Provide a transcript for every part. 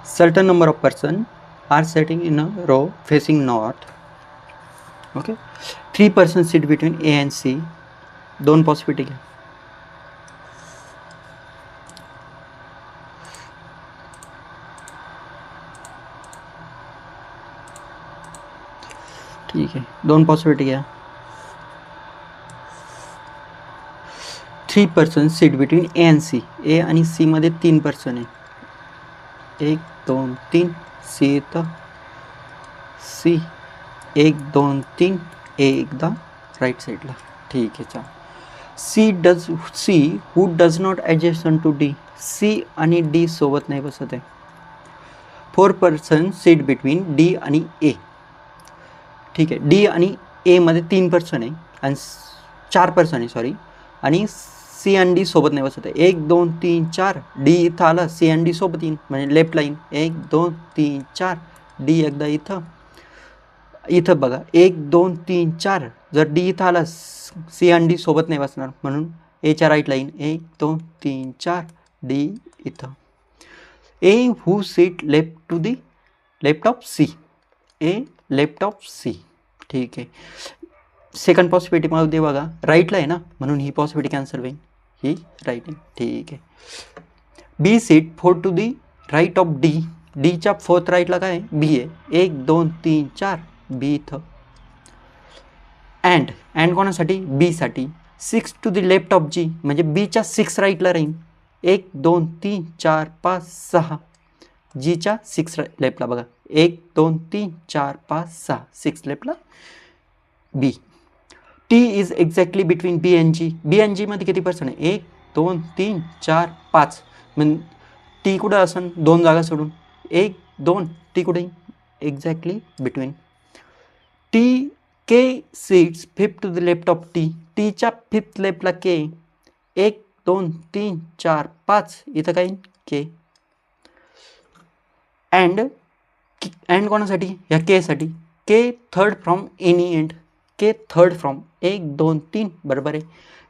certain number of person are sitting in a row facing north. Okay, 3 persons sit between A and C. दोन possibility घ्या. ठीक आहे, दोन possibility घ्या. 3 persons sit between A and C. A आणि C मध्ये 3 person आहे. 1 2 3. C इथं, C 1 2 3. A एकदा राईट साईडला. ठीक आहे, चला. C who does not adjacent to D. C आणि D सोबत नाही बसत आहे. 4 persons sit between D आणि A. ठीक आहे, D आणि A मध्ये 3 पर्सन आहे आणि 4 पर्सन आहे सॉरी, आणि C आणि D सोबत नाही बसत आहे. 1 2 3 4. D इथं आला, C आणि D सोबत येईन म्हणजे लेफ्ट लाईन. 1 2 3 4. D एकदा इथं, इथं बघा 1 2 3 4. जर D इथं आला, C आणि D सोबत नाही बसणार म्हणून Aच्या राईट लाईन. 1 2 3 4. D इथं. A who sit left to the left of C. A left of C. ठीक आहे, सेकंड पॉसिबिलिटी मध्ये बघा राईटला आहे ना म्हणून ही पॉसिबिलिटी कॅन्सल होईल, ही राईट आहे. ठीक आहे. B seat 4 to the right of D. Dच्या 4th राईटला काय आहे? B आहे. 1 2 3 4. B इथं. अँड कोणासाठी? B साठी. 6 to the left of G म्हणजे Bच्या 6 राईटला राहील. 1 2 3 4 5 6. Gच्या 6 लेफ्टला बघा 1 2 3 4 5 6. 6 लेफ्टला B. T is exactly between B and G. B and G मध्ये किती पर्सन आहे? 1 2 3 4 5. म्हणजे T कुठं असन? 2 जागा सोडून 1 2. T कुठे? Exactly between. T K seats 5th to the left of T. Tच्या 5th लेफ्टला K. 1 2 3 4 5. इथं काय? K. अँड कोणासाठी? या के साठी. K third from any end. K third from 1 2 3 बरोबर आहे.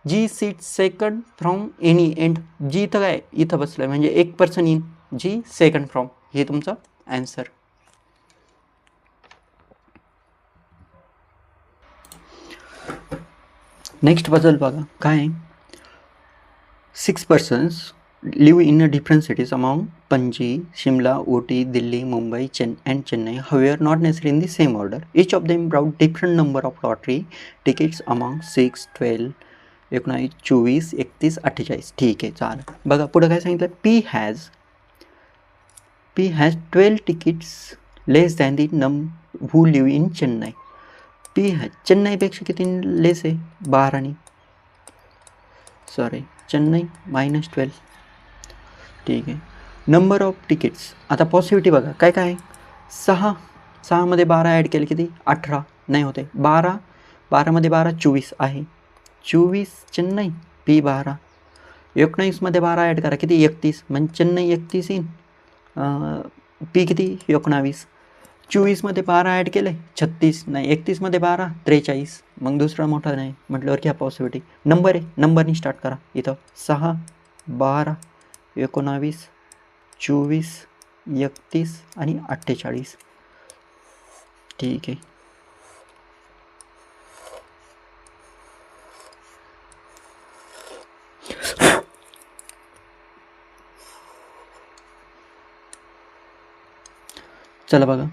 G seat second from any end. G इथं काय? इथं बसलं म्हणजे एक person in. G second from. हे तुमचं आन्सर. नेक्स्ट बद्दल बघा काय आहे. 6 persons live in a different cities among Panji, Shimla, Ooty, Delhi, Mumbai, and Chennai. However, not necessarily in the same order. Each of them brought different number of lottery tickets among 6, 12, 19, 24, 31, 48. ठीक आहे, चालेल. बघा पुढे काय सांगितलं. P has 12 tickets less than the who live in Chennai. P has चेन्नईपेक्षा किती लेस आहे? 12. Sorry, Chennai -12. ठीक आहे. Number of tickets. आता पॉसिबिलिटी बघा काय काय आहे. 6 मध्ये 12 ॲड केले किती? 18 नाही होते. 12 मध्ये 12 24 आहे. 24 चेन्नई. P 12. 19 मध्ये 12 ॲड करा किती? 31 म्हणजे चेन्नई 31 येईन. P किती? 19. 24 मध्ये 12 ॲड केले 36 नाही. 31 मध्ये 12 43. मग दुसरा मोठा नाही म्हटल्यावर घ्या पॉसिबिलिटी. नंबर आहे, नंबरनी स्टार्ट करा. इथं 6 12 19 24 31 आणि 48. ठीक आहे. चला बघा,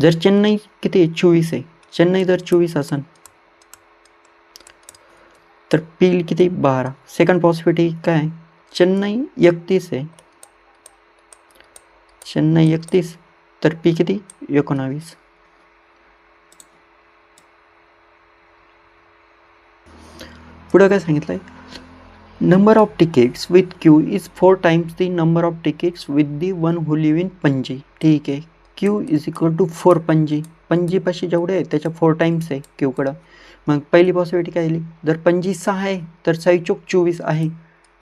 जर चेन्नई किती आहे? 24 आहे. चेन्नई जर 24 असेल तर P किती? 12. सेकंड पॉसिबिलिटी काय? चेन्नई 31 आहे. चेन्नई 31 तर P किती? 19. पुढं काय सांगितलंय. Number of tickets with Q is 4 times the number of tickets with the one who live in Panaji. ठीक आहे. Q is equal to 4 Panaji. पणजीपाशी जेवढे आहे त्याच्या 4 times आहे Qकडं. मग पहिली पॉसिबिलिटी काय आली. जर पणजी 6 आहे तर 6 चोक 24 आहे.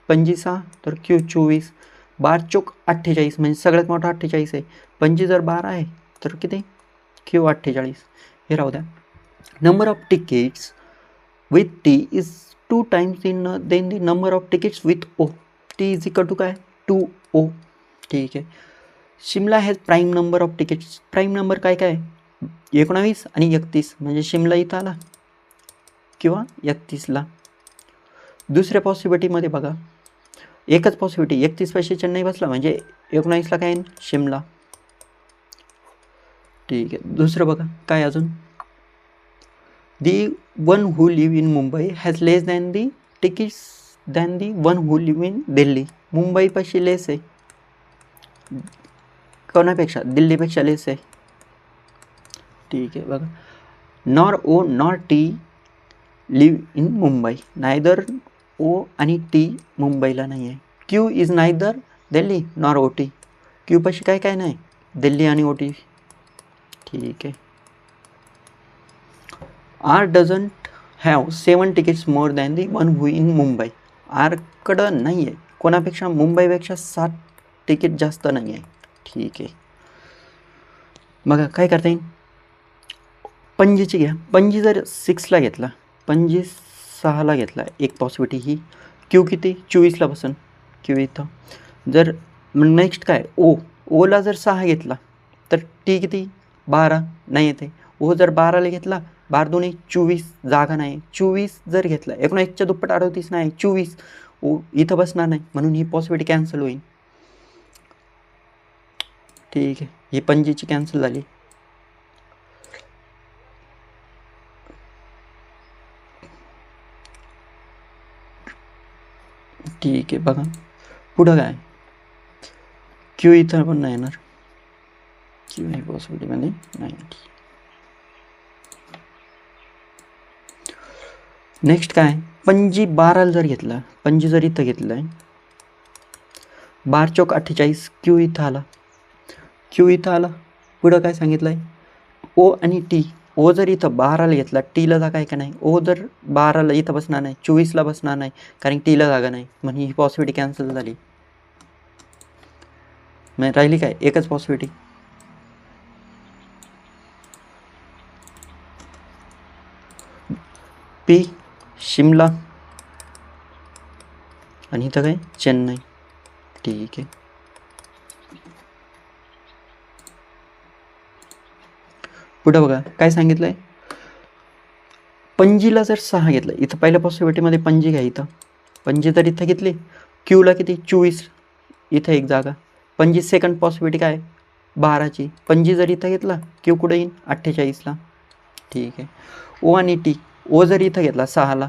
पणजी 6 तर Q 24. 12 चोक 48 म्हणजे सगळ्यात मोठा 48 आहे. पणजी जर 12 आहे तर किती? Q 48. हे राहू द्या. Number of tickets with T is 2 times than the number of tickets with O. T is equal to काय? 2O. ठीक आहे. Shimla has prime number of tickets. Prime number काय काय 19 आणि 31, म्हणजे शिमला इथं आला किंवा 31ला. दुसऱ्या पॉसिबिलिटीमध्ये बघा, एकच पॉसिबिलिटी 31 पैसे चेन्नई बसला म्हणजे 19ला काय येईल शिमला. ठीक आहे. दुसरं बघा काय अजून, the one who live in Mumbai has less than the tickets than the one who live in Delhi. मुंबईपाशी लेस आहे, कोणापेक्षा दिल्लीपेक्षा लेस आहे. ठीक आहे. बघा, nor O nor T live in Mumbai. Neither O आणि टी मुंबईला नाही आहे. Q is neither Delhi nor O T. Q पाशी काय काय नाही, दिल्ली आणि ओ टी. ठीक आहे. R doesn't have 7 tickets more than the one who in Mumbai. आरकडं नाही आहे, कोणापेक्षा मुंबईपेक्षा 7 तिकीट जास्त नाही आहे. ठीक आहे. बघा काय करता येईल, पणजीची घ्या. पणजी जर 6ला घेतला, पणजी 6ला घेतला, एक पॉसिबिलिटी ही. क्यू किती 24ला बसन, क्यू इथं. जर नेक्स्ट काय ओला जर 6 घेतला तर टी किती 12 नाही येते. ओ जर 12ला घेतला, 12 2 24, जागा नाही. 24 जर घेतला, 19च्या दुप्पट 38 नाही, 24 ओ इथं बसणार नाही, म्हणून ही पॉसिबिलिटी कॅन्सल होईल. ठीक आहे. ही पणजीची कॅन्सल झाली. ठीक आहे. बघा पुढं काय, क्यू इथं पण नाही येणार, क्यू ही पॉसिबिलिटीमध्ये नाही. नेक्स्ट काय, पणजी 12ला जर घेतला, पणजी जर इथं घेतलं आहे, 12 चौक 48, क्यू इथं आला, क्यू इथं आला. पुढं काय सांगितलं आहे, ओ आणि टी. ओ जर इथं 12ला घेतला, टीला जागा आहे का नाही. ओ जर 12ला इथं बसणार नाही, 24ला बसणार नाही, कारण टीला जागा नाही, म्हणजे ही पॉसिबिलिटी कॅन्सल झाली. मग राहिली काय एकच पॉसिबिलिटी, पी शिमला आणि इथं काय चेन्नई. ठीक आहे. पुढं बघा काय सांगितलं आहे, पणजीला जर 6 घेतलं, इथं पहिल्या पॉसिबिलिटीमध्ये पणजी घ्या. इथं पणजी जर इथं घेतली, क्यूला किती 24, इथं एक जागा. पणजी सेकंड पॉसिबिलिटी काय 12ची, पणजी जर इथं घेतला, क्यू कुठे येईल 48ला. ठीक आहे. ओ आणि टी. ओ जर इथं घेतला 6ला,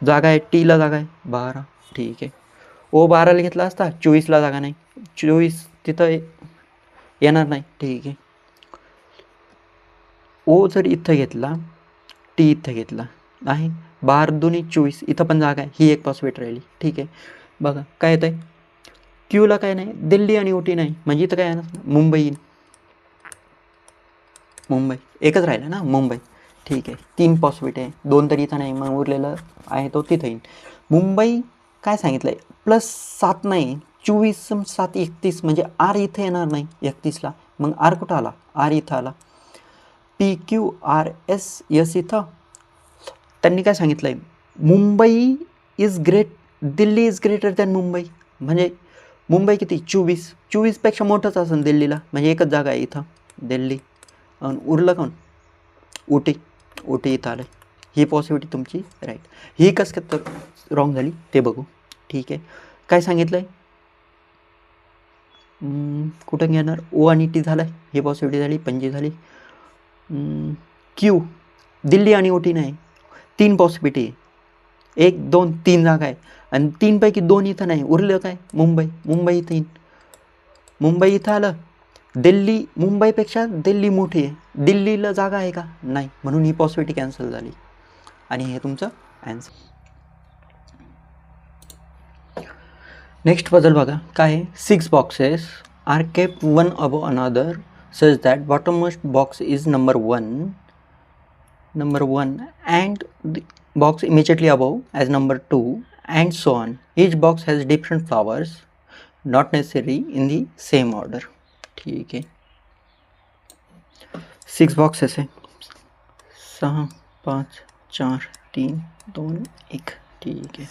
जागा आहे, टीला जागा आहे 12. ठीक आहे. ओ 12ला घेतला असता, 24ला जागा नाही, 24 तिथं येणार नाही. ठीक आहे. ओ जर इथं घेतला, टी इथं घेतला आहे, 12 2 24, इथं पण जागा आहे, ही एक पॉसिबिलिटी राहिली. ठीक आहे. बघा काय येतं आहे, क्यूला काय नाही, दिल्ली आणि ओटी नाही, म्हणजे इथं काय आहे ना मुंबई येईल. मुंबई एकच राहिलं ना, मुंबई. ठीक आहे. 3 पॉसिबिलिटी आहे, 2 तरी इथं नाही, मग उरलेलं आहे तो तिथं येईल. मुंबई काय सांगितलं आहे, +7 नाही, 24 7 31, म्हणजे आर इथं येणार नाही 31ला, मग आर कुठं आला, आर इथं आला. P Q R S S इथं. त्यांनी काय सांगितलं आहे, Mumbai is great, Delhi is greater than Mumbai, म्हणजे मुंबई किती 24, 24पेक्षा मोठंच असेल दिल्लीला, म्हणजे एकच जागा आहे इथं दिल्ली. उरलं कोण, ओटी. ओटी इथं आलं, ही पॉसिबिलिटी तुमची राईट. ही कसं काय तर रॉंग झाली ते बघू. ठीक आहे. काय सांगितलं आहे, कुठं घेणार, ओ आणि टी झालं, ही पॉसिबिलिटी झाली, पणजी झाली. क्यू दिल्ली आणि ओटी नाही, 3 पॉसिबिलिटी आहे, 1 2 3 जागा आहे, आणि 3पैकी 2 इथं नाही, उरलं काय मुंबई. मुंबई इथं येईन, मुंबई इथं आलं. दिल्ली मुंबईपेक्षा दिल्ली मोठी आहे, दिल्लीला जागा आहे का नाही, म्हणून ही पॉसिबिलिटी कॅन्सल झाली, आणि हे तुमचं ॲन्सर. नेक्स्ट पझल बघा काय आहे, 6 boxes are kept one above another such that bottommost box is number 1 and the box immediately above as number 2 and so on. Each box has different flowers, not necessary in the same order. ठीक आहे. 6 boxes आहे, 6 5 4 3 2 1. ठीक आहे.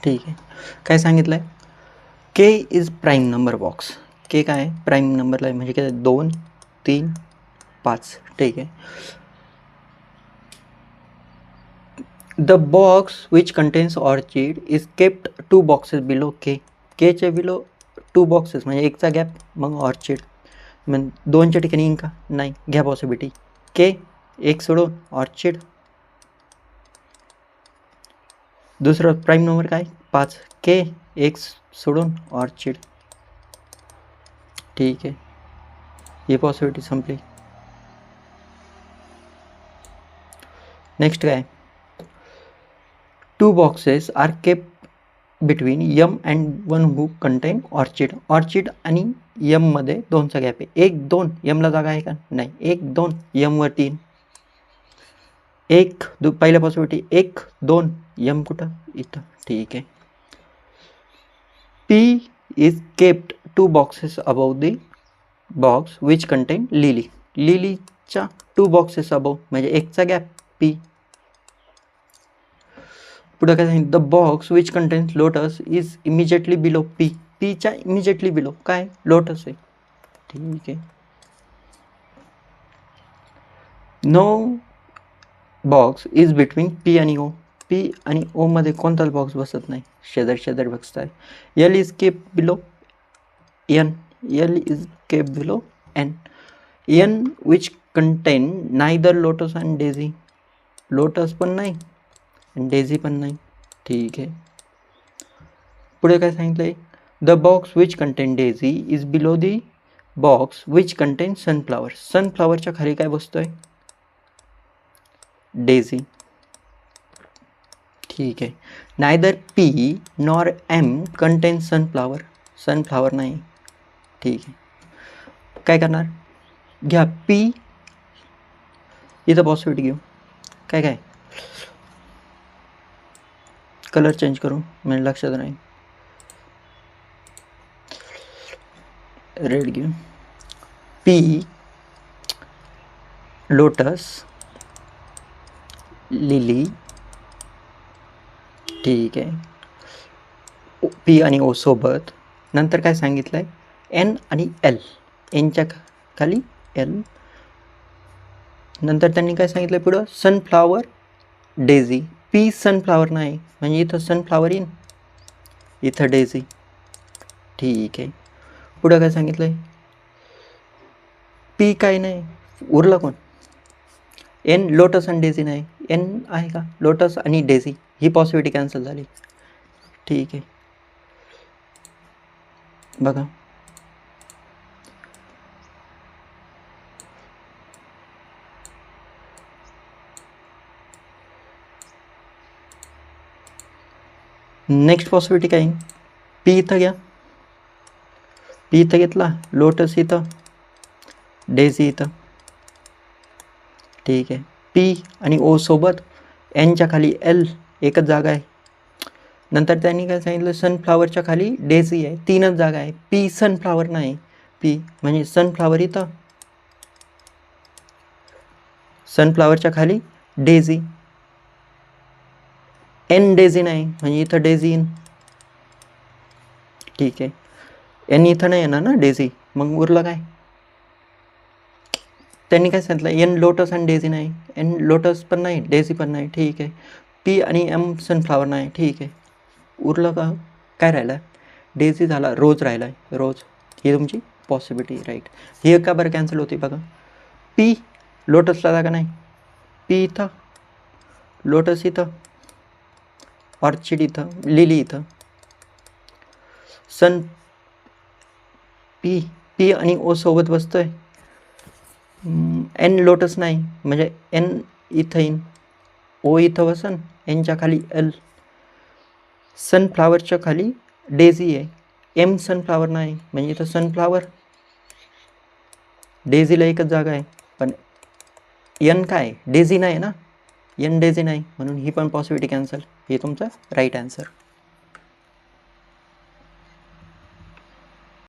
ठीक आहे. काय सांगितलं आहे, के इज प्राईम नंबर बॉक्स. के काय आहे? प्राईम नंबरला आहे, म्हणजे काय 2 3 5. ठीक आहे. The box which contains orchid is kept 2 boxes below K. केच्या बिलो 2 बॉक्सेस म्हणजे एकचा गॅप, मग ऑर्चिड. मग 2च्या ठिकाणी येईन का? नाही. घ्या पॉसिबिलिटी. के एक सोडून ऑर्चिड. दुसरं प्राईम नंबर काय? 5. के एक सोडून ऑर्चिड. ठीक आहे, ही पॉसिबिलिटी संपली. नेक्स्ट काय? 2 boxes are kept between M and 1 who contain orchid. Orchid आणि M मध्ये 2चा गॅप आहे. 1 2 M ला जागा आहे का? नाही. 1 2 M वर 3. 1 पहिल्या पॉसिबिलिटी 1 2 M कुठं? इथं. ठीक आहे. P is kept 2 boxes above the box which contain lily. लिलीच्या 2 boxes above म्हणजे एकचा गॅप P. पुढे काय सांगितलं? The box which contains lotus is immediately below P. पीच्या इमिजिएटली बिलो काय? लोटस आहे. ठीक आहे. No box is between P आणि ओ. पी आणि ओ मध्ये कोणताच बॉक्स बसत नाही, शेजारी शेजारी बसत आहे. L is kept below N. L is kept below N. N which contain neither lotus and daisy. Lotus पण नाही आणि डेझी पण नाही. ठीक आहे. पुढे काय सांगितलंय? The box which contain daisy is below the box which contain sunflower. सनफ्लावरच्या खाली काय बसतोय? डेझी. ठीक आहे. Neither P nor M contain sunflower. Sunflower नाही. ठीक आहे. काय करणार? घ्या पी, इथं पॉसिबिलिटी घेऊ. काय काय कलर चेंज करू म्हणजे लक्षात नाही. रेड घेऊ. P lotus lily. ठीक आहे. पी आणि ओ सोबत. नंतर काय सांगितलंय? एन आणि एल. एनच्या खाली एल. नंतर त्यांनी काय सांगितलं पुढं? Sunflower Daisy. पी सनफ्लावर नाही म्हणजे इथं सनफ्लावर येईन, इथं डेझी. ठीक आहे. पुढं काय सांगितलंय? पी काय नाही, उरलं कोण? एन लोटस आणि डेझी नाही. एन आहे का? लोटस आणि डेझी. ही पॉसिबिलिटी कॅन्सल झाली. ठीक आहे. बघा नेक्स्ट पॉसिबिलिटी काय? पी इथं घ्या. पी इथं घेतला, लोटस इथं, डेझी इथं. ठीक आहे. पी आणि ओ सोबत एनच्या खाली एल एकच जागा आहे. नंतर त्यांनी काय सांगितलं? सनफ्लावरच्या खाली डेझी आहे, 3च जागा आहे. पी सनफ्लावर नाही. पी म्हणजे सनफ्लावर इथं, सनफ्लावरच्या खाली डेझी. एन डेझी नाही म्हणजे इथं डेझी येईन. ठीक आहे. एन इथं नाही येणार ना डेझी, मग उरलं काय? त्यांनी काय सांगितलं? एन लोटस आणि डेझी नाही. एन लोटस पण नाही, डेझी पण नाही. ठीक आहे. पी आणि एम सनफ्लावर नाही. ठीक आहे. उरलं का? काय राहिलं? डेझी झाला, रोज राहिला आहे. रोज ही तुमची पॉसिबिलिटी राईट. ही का बरं कॅन्सल होती बघा? पी लोटसला जागा नाही. पी इथं, लोटस इथं, ऑर्चिड इथं, लिली इथं. सन पी पी आणि ओ सोबत बसतोय. एन लोटस नाही म्हणजे एन इथं येईन, ओ इथं बसन, एनच्या खाली एल. सनफ्लावरच्या खाली डेझी आहे. एम सनफ्लावर नाही म्हणजे इथं सनफ्लावर, डेझीला एकच जागा आहे. पण एन काय? डेझी नाही ना, एन डेझी नाही म्हणून ही पण पॉसिबिलिटी कॅन्सल. हे तुमचं राईट आन्सर.